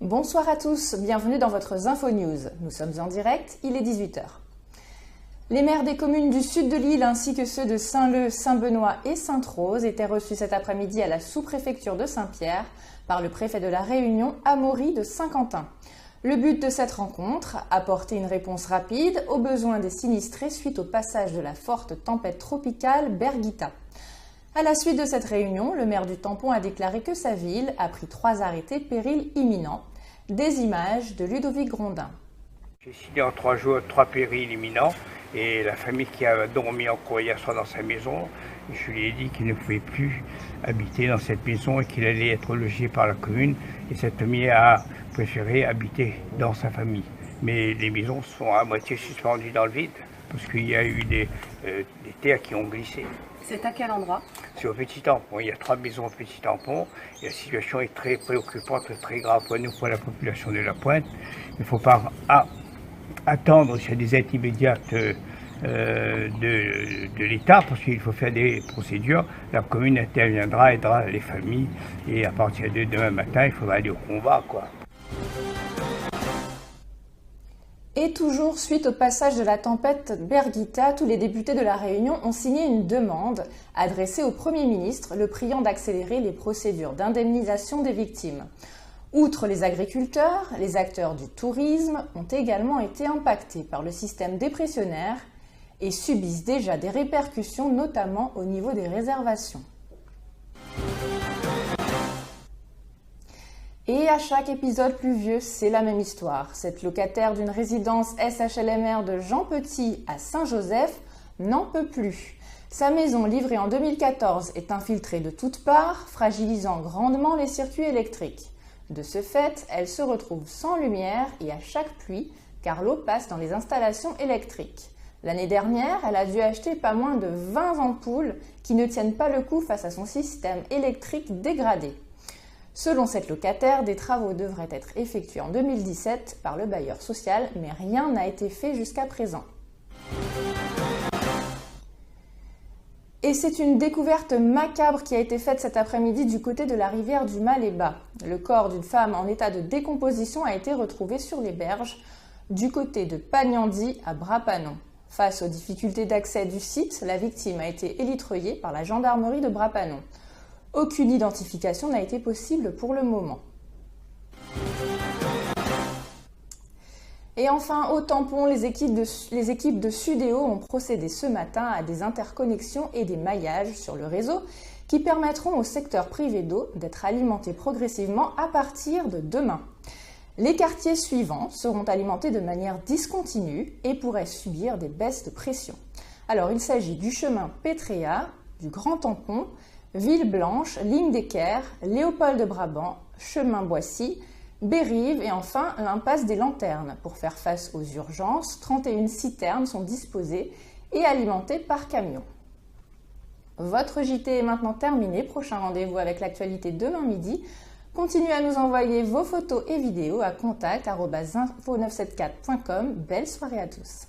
Bonsoir à tous, bienvenue dans votre Info News. Nous sommes en direct, il est 18h. Les maires des communes du sud de l'île ainsi que ceux de Saint-Leu, Saint-Benoît et Sainte-Rose étaient reçus cet après-midi à la sous-préfecture de Saint-Pierre par le préfet de la Réunion, Amaury de Saint-Quentin. Le but de cette rencontre, apporter une réponse rapide aux besoins des sinistrés suite au passage de la forte tempête tropicale Birgitta. À la suite de cette réunion, le maire du Tampon a déclaré que sa ville a pris 3 arrêtés périls imminents. Des images de Ludovic Grondin. J'ai signé en 3 jours 3 périls imminents et la famille qui a dormi encore hier soir dans sa maison, je lui ai dit qu'il ne pouvait plus habiter dans cette maison et qu'il allait être logé par la commune, et cette famille a préféré habiter dans sa famille. Mais les maisons sont à moitié suspendues dans le vide parce qu'il y a eu des terres qui ont glissé. C'est à quel endroit? C'est au Petit Tampon. Il y a 3 maisons au Petit Tampon et la situation est très préoccupante, très grave pour nous, pour la population de la Pointe. Il ne faut pas attendre s'il y a des aides immédiates de l'État, parce qu'il faut faire des procédures. La commune interviendra, aidera les familles, et à partir de demain matin, il faudra aller au combat, quoi. Et toujours suite au passage de la tempête Birgitta, tous les députés de la Réunion ont signé une demande adressée au Premier ministre, le priant d'accélérer les procédures d'indemnisation des victimes. Outre les agriculteurs, les acteurs du tourisme ont également été impactés par le système dépressionnaire et subissent déjà des répercussions, notamment au niveau des réservations. Et à chaque épisode pluvieux, c'est la même histoire. Cette locataire d'une résidence SHLMR de Jean Petit à Saint-Joseph n'en peut plus. Sa maison, livrée en 2014, est infiltrée de toutes parts, fragilisant grandement les circuits électriques. De ce fait, elle se retrouve sans lumière et à chaque pluie, car l'eau passe dans les installations électriques. L'année dernière, elle a dû acheter pas moins de 20 ampoules qui ne tiennent pas le coup face à son système électrique dégradé. Selon cette locataire, des travaux devraient être effectués en 2017 par le bailleur social, mais rien n'a été fait jusqu'à présent. Et c'est une découverte macabre qui a été faite cet après-midi du côté de la rivière du Maléba. Le corps d'une femme en état de décomposition a été retrouvé sur les berges du côté de Pagnandi à Brapanon. Face aux difficultés d'accès du site, la victime a été élitreillée par la gendarmerie de Brapanon. Aucune identification n'a été possible pour le moment. Et enfin, au Tampon, les équipes de Sudéo ont procédé ce matin à des interconnexions et des maillages sur le réseau qui permettront au secteur privé d'eau d'être alimenté progressivement à partir de demain. Les quartiers suivants seront alimentés de manière discontinue et pourraient subir des baisses de pression. Alors, il s'agit du chemin Pétréa, du Grand Tampon, Villeblanche, Ligne d'Équerre, Léopold de Brabant, chemin Boissy, Bérive et enfin l'impasse des Lanternes. Pour faire face aux urgences, 31 citernes sont disposées et alimentées par camion. Votre JT est maintenant terminé. Prochain rendez-vous avec l'actualité demain midi. Continuez à nous envoyer vos photos et vidéos à contact@info974.com. Belle soirée à tous.